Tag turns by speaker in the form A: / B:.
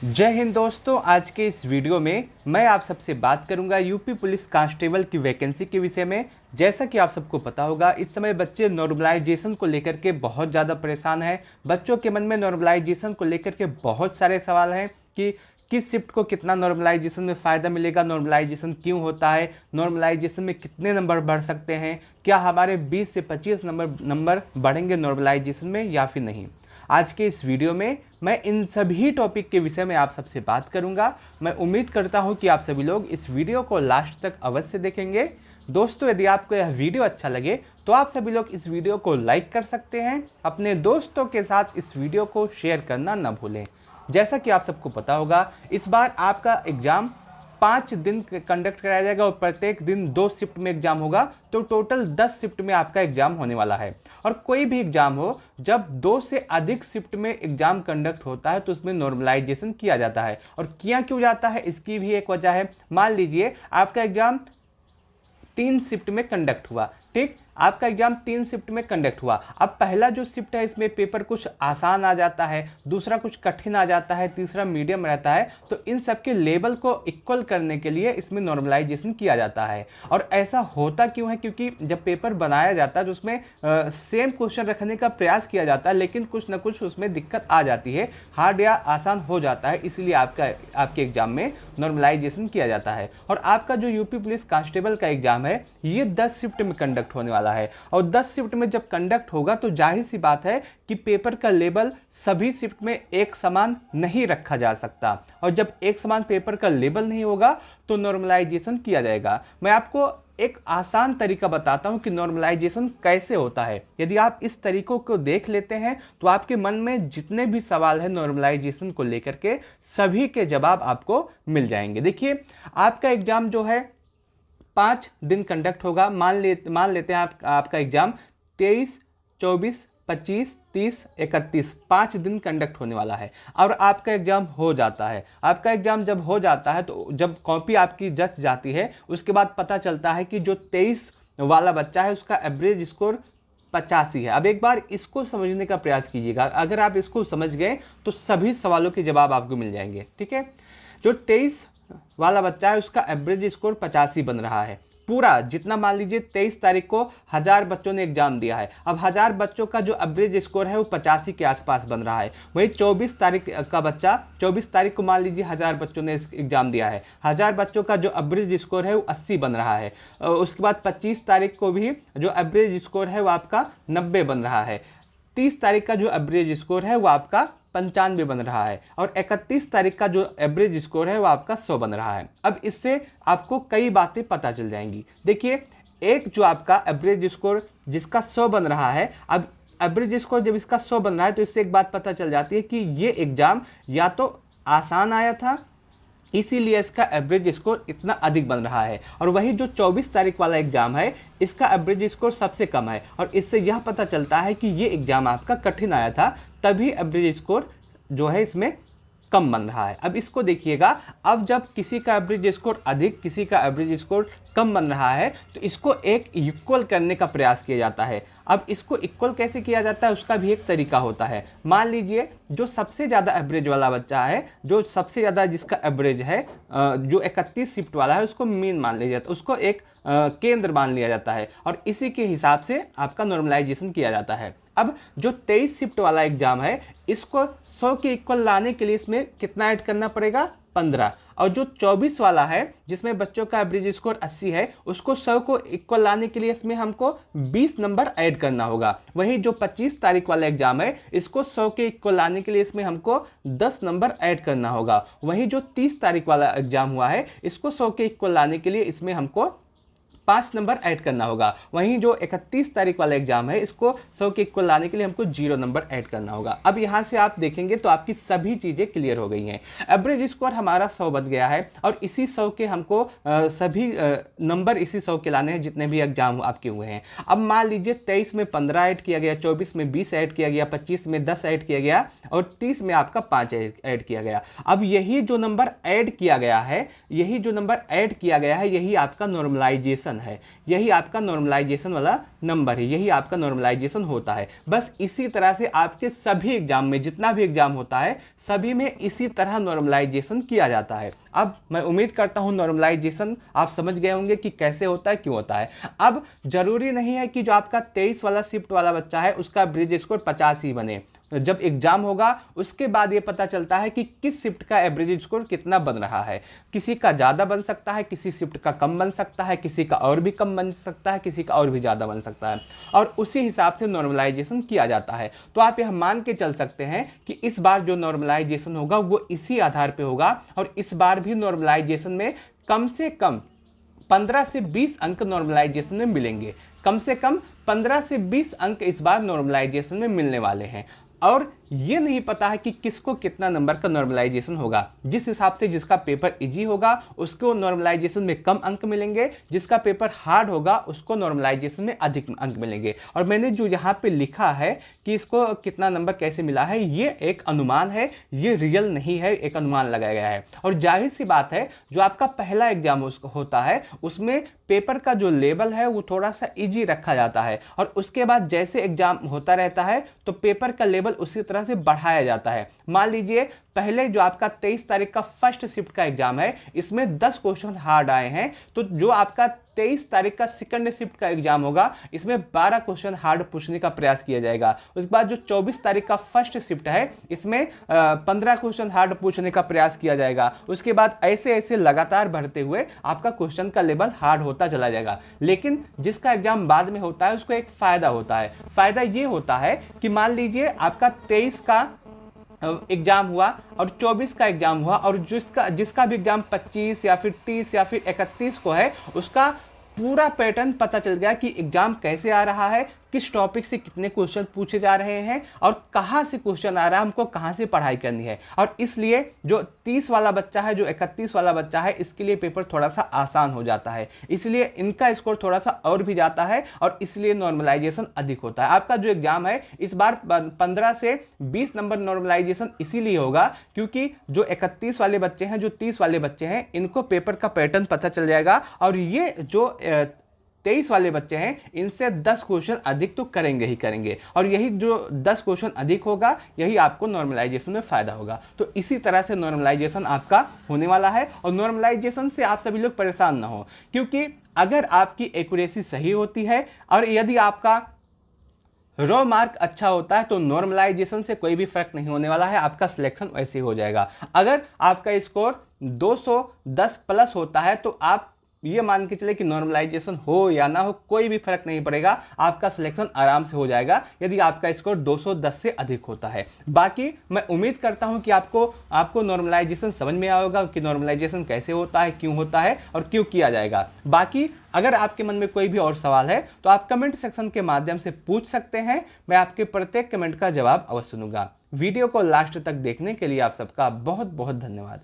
A: जय हिंद दोस्तों। आज के इस वीडियो में मैं आप सबसे बात करूंगा यूपी पुलिस कांस्टेबल की वैकेंसी के विषय में। जैसा कि आप सबको पता होगा, इस समय बच्चे नॉर्मलाइजेशन को लेकर के बहुत ज़्यादा परेशान हैं। बच्चों के मन में नॉर्मलाइजेशन को लेकर के बहुत सारे सवाल हैं कि किस शिफ्ट को कितना नॉर्मलाइजेशन में फ़ायदा मिलेगा, नॉर्मलाइजेशन क्यों होता है, नॉर्मलाइजेशन में कितने नंबर बढ़ सकते हैं, क्या हमारे 20 से 25 नंबर बढ़ेंगे नॉर्मलाइजेशन में या फिर नहीं। आज के इस वीडियो में मैं इन सभी टॉपिक के विषय में आप सबसे बात करूंगा। मैं उम्मीद करता हूं कि आप सभी लोग इस वीडियो को लास्ट तक अवश्य देखेंगे। दोस्तों, यदि आपको यह वीडियो अच्छा लगे तो आप सभी लोग इस वीडियो को लाइक कर सकते हैं। अपने दोस्तों के साथ इस वीडियो को शेयर करना न भूलें। जैसा कि आप सबको पता होगा, इस बार आपका एग्ज़ाम 5 दिन कंडक्ट कराया जाएगा और प्रत्येक दिन 2 शिफ्ट में एग्जाम होगा, तो टोटल 10 शिफ्ट में आपका एग्जाम होने वाला है। और कोई भी एग्जाम हो, जब 2 से अधिक शिफ्ट में एग्जाम कंडक्ट होता है तो उसमें नॉर्मलाइजेशन किया जाता है। और किया क्यों जाता है, इसकी भी एक वजह है। मान लीजिए आपका एग्जाम 3 शिफ्ट में कंडक्ट हुआ, ठीक, आपका एग्जाम 3 शिफ्ट में कंडक्ट हुआ। अब पहला जो शिफ्ट है इसमें पेपर कुछ आसान आ जाता है, दूसरा कुछ कठिन आ जाता है, तीसरा मीडियम रहता है। तो इन सब के लेवल को इक्वल करने के लिए इसमें नॉर्मलाइजेशन किया जाता है। और ऐसा होता क्यों है, क्योंकि जब पेपर बनाया जाता है तो उसमें सेम क्वेश्चन रखने का प्रयास किया जाता है, लेकिन कुछ ना कुछ उसमें दिक्कत आ जाती है, हार्ड या आसान हो जाता है। इसलिए आपके एग्जाम में नॉर्मलाइजेशन किया जाता है। और आपका जो यूपी पुलिस कांस्टेबल का एग्जाम है ये 10 शिफ्ट में कंडक्ट होने वाला है। और 10 शिफ्ट में जब कंडक्ट होगा तो जाहिर सी बात है कि पेपर का लेवल सभी शिफ्ट में एक समान नहीं रखा जा सकता। और जब एक समान पेपर का लेवल नहीं होगा तो नॉर्मलाइजेशन किया जाएगा। मैं आपको एक आसान तरीका बताता हूं कि नॉर्मलाइजेशन कैसे होता है। यदि आप इस तरीकों को देख लेते हैं तो आपके मन में जितने भी सवाल हैं नॉर्मलाइजेशन को लेकर के, सभी के जवाब आपको मिल जाएंगे। देखिए, आपका एग्जाम जो है 5 दिन कंडक्ट होगा। मान लेते हैं आपका एग्जाम 23, 24, 25, 30, 31 5 दिन कंडक्ट होने वाला है। और आपका एग्जाम हो जाता है। आपका एग्जाम जब हो जाता है तो जब कॉपी आपकी जच जाती है, उसके बाद पता चलता है कि जो 23 वाला बच्चा है उसका एवरेज स्कोर 85 है। अब एक बार इसको समझने का प्रयास कीजिएगा। अगर आप इसको समझ गए तो सभी सवालों के जवाब आपको मिल जाएंगे, ठीक है। जो 23 वाला बच्चा है उसका एवरेज स्कोर 85 बन रहा है। पूरा जितना, मान लीजिए 23 तारीख को 1000 बच्चों ने एग्जाम दिया है, अब 1000 बच्चों का जो एवरेज स्कोर है वो 85 के आसपास बन रहा है। वही 24 तारीख का बच्चा, 24 तारीख को मान लीजिए 1000 बच्चों ने एग्जाम दिया है, 1000 बच्चों का जो एवरेज स्कोर है वो 80 बन रहा है। उसके बाद 25 तारीख को भी जो एवरेज स्कोर है वो आपका 90 बन रहा है। 30 तारीख का जो एवरेज स्कोर है वो आपका 95 बन रहा है। और 31 तारीख का जो एवरेज स्कोर है वो आपका 100 बन रहा है। अब इससे आपको कई बातें पता चल जाएंगी। देखिए, एक जो आपका एवरेज स्कोर जिसका 100 बन रहा है, अब एवरेज स्कोर जब इसका 100 बन रहा है तो इससे एक बात पता चल जाती है कि ये एग्जाम या तो आसान आया था, इसीलिए इसका एवरेज स्कोर इतना अधिक बन रहा है। और वही जो 24 तारीख वाला एग्जाम है इसका एवरेज स्कोर सबसे कम है। और इससे यह पता चलता है कि ये एग्जाम आपका कठिन आया था, तभी एवरेज स्कोर जो है इसमें कम बन रहा है। अब इसको देखिएगा, अब जब किसी का एवरेज स्कोर अधिक, किसी का एवरेज स्कोर कम बन रहा है तो इसको एक इक्वल करने का प्रयास किया जाता है। अब इसको इक्वल कैसे किया जाता है उसका भी एक तरीका होता है। मान लीजिए जो सबसे ज़्यादा एवरेज वाला बच्चा है, जो सबसे ज़्यादा जिसका एवरेज है, जो 31 शिफ्ट वाला है, उसको मीन मान लिया जाता है, उसको एक केंद्र मान लिया जाता है। और इसी के हिसाब से आपका नॉर्मलाइजेशन किया जाता है। अब जो 23 शिफ्ट वाला एग्जाम है इसको 100 के इक्वल लाने के लिए इसमें कितना ऐड करना पड़ेगा, 15। और जो 24 वाला है जिसमें बच्चों का एवरेज स्कोर 80 है, उसको 100 को इक्वल लाने के लिए इसमें हमको 20 नंबर ऐड करना होगा। वही जो 25 तारीख वाला एग्जाम है इसको 100 के इक्वल लाने के लिए इसमें हमको 10 नंबर ऐड करना होगा। वही जो 30 तारीख वाला एग्जाम हुआ है इसको 100 के इक्वल लाने के लिए इसमें हमको 5 नंबर ऐड करना होगा। वहीं जो 31 तारीख वाला एग्जाम है इसको 100 के इक्वल लाने के लिए हमको 0 नंबर ऐड करना होगा। अब यहाँ से आप देखेंगे तो आपकी सभी चीज़ें क्लियर हो गई हैं। एवरेज स्कोर हमारा 100 बन गया है और इसी 100 के हमको सभी नंबर इसी 100 के लाने हैं जितने भी एग्जाम आपके हुए हैं। अब मान लीजिए 23 में 15 ऐड किया गया, 24 में 20 ऐड किया गया, 25 में 10 ऐड किया गया और 30 में आपका 5 ऐड किया गया। अब यही जो नंबर ऐड किया गया है, यही जो नंबर ऐड किया गया है, यही आपका नॉर्मलाइजेशन 1 है, यही आपका नॉर्मलाइजेशन वाला नंबर है, यही आपका नॉर्मलाइजेशन होता है। बस इसी तरह से आपके सभी एग्जाम में, जितना भी एग्जाम होता है सभी में इसी तरह नॉर्मलाइजेशन किया जाता है। अब मैं उम्मीद करता हूं नॉर्मलाइजेशन आप समझ गए होंगे कि कैसे होता है, क्यों होता है। अब जरूरी नहीं है कि जो आपका 23 वाला शिफ्ट वाला बच्चा है उसका ब्रिज स्कोर 50 ही बने। जब एग्जाम होगा उसके बाद ये पता चलता है कि किस शिफ्ट का एवरेज स्कोर कितना बन रहा है। किसी का ज़्यादा बन सकता है, किसी शिफ्ट का कम बन सकता है, किसी का और भी कम बन सकता है, किसी का और भी ज़्यादा बन सकता है, और उसी हिसाब से नॉर्मलाइजेशन किया जाता है। तो आप यह मान के चल सकते हैं कि इस बार जो नॉर्मलाइजेशन होगा वो इसी आधार पर होगा, और इस बार भी नॉर्मलाइजेशन में कम से कम 15 से 20 अंक नॉर्मलाइजेशन में मिलेंगे। कम से कम 15 से 20 अंक इस बार नॉर्मलाइजेशन में मिलने वाले हैं, और ये नहीं पता है कि किसको कितना नंबर का नॉर्मलाइजेशन होगा। जिस हिसाब से जिसका पेपर इजी होगा उसको नॉर्मलाइजेशन में कम अंक मिलेंगे, जिसका पेपर हार्ड होगा उसको नॉर्मलाइजेशन में अधिक अंक मिलेंगे। और मैंने जो यहाँ पे लिखा है कि इसको कितना नंबर कैसे मिला है, ये एक अनुमान है, ये रियल नहीं है, एक अनुमान लगाया गया है। और जाहिर सी बात है जो आपका पहला एग्जाम होता है उसमें पेपर का जो लेवल है वो थोड़ा सा इजी रखा जाता है, और उसके बाद जैसे एग्जाम होता रहता है तो पेपर का लेवल उसी तरह से बढ़ाया जाता है। मान लीजिए पहले जो आपका 23 तारीख का फर्स्ट शिफ्ट का एग्जाम है इसमें 10 क्वेश्चन हार्ड आए हैं, तो जो आपका 23 तारीख का सेकंड शिफ्ट का एग्जाम होगा इसमें 12 क्वेश्चन हार्ड पूछने का प्रयास किया जाएगा। उसके बाद जो 24 तारीख का फर्स्ट शिफ्ट है इसमें 15 क्वेश्चन हार्ड पूछने का प्रयास किया जाएगा। उसके बाद ऐसे ऐसे लगातार बढ़ते हुए आपका क्वेश्चन का लेवल हार्ड होता चला जाएगा। लेकिन जिसका एग्जाम बाद में होता है उसको एक फायदा होता है। फायदा ये होता है कि मान लीजिए आपका 23 का एग्जाम हुआ और 24 का एग्जाम हुआ, और जिसका भी एग्जाम 25 या फिर 30 या फिर 31 को है उसका पूरा पैटर्न पता चल गया कि एग्जाम कैसे आ रहा है, किस टॉपिक से कितने क्वेश्चन पूछे जा रहे हैं और कहाँ से क्वेश्चन आ रहा है, हमको कहाँ से पढ़ाई करनी है। और इसलिए जो 30 वाला बच्चा है, जो 31 वाला बच्चा है, इसके लिए पेपर थोड़ा सा आसान हो जाता है, इसलिए इनका स्कोर थोड़ा सा और भी जाता है और इसलिए नॉर्मलाइजेशन अधिक होता है। आपका जो एग्जाम है इस बार 15 से 20 नंबर नॉर्मलाइजेशन इसीलिए होगा क्योंकि जो 31 वाले बच्चे हैं, जो 30 वाले बच्चे हैं, इनको पेपर का पैटर्न पता चल जाएगा, और ये जो 23 वाले बच्चे हैं इनसे 10 क्वेश्चन अधिक तो करेंगे ही करेंगे, और यही जो 10 क्वेश्चन अधिक होगा यही आपको नॉर्मलाइजेशन में फायदा होगा। तो इसी तरह से नॉर्मलाइजेशन आपका होने वाला है, और नॉर्मलाइजेशन से आप सभी लोग परेशान ना हो, क्योंकि अगर आपकी एक्यूरेसी सही होती है और यदि आपका रॉ मार्क अच्छा होता है तो नॉर्मलाइजेशन से कोई भी फर्क नहीं होने वाला है, आपका सिलेक्शन वैसे ही हो जाएगा। अगर आपका स्कोर 210 प्लस होता है तो आप ये मान के चले कि नॉर्मलाइजेशन हो या ना हो कोई भी फर्क नहीं पड़ेगा, आपका सिलेक्शन आराम से हो जाएगा यदि आपका स्कोर 210 से अधिक होता है। बाकी मैं उम्मीद करता हूं कि आपको नॉर्मलाइजेशन समझ में आएगा कि नॉर्मलाइजेशन कैसे होता है, क्यों होता है और क्यों किया जाएगा। बाकी अगर आपके मन में कोई भी और सवाल है तो आप कमेंट सेक्शन के माध्यम से पूछ सकते हैं, मैं आपके प्रत्येक कमेंट का जवाब अवश्य दूंगा। वीडियो को लास्ट तक देखने के लिए आप सबका बहुत बहुत धन्यवाद।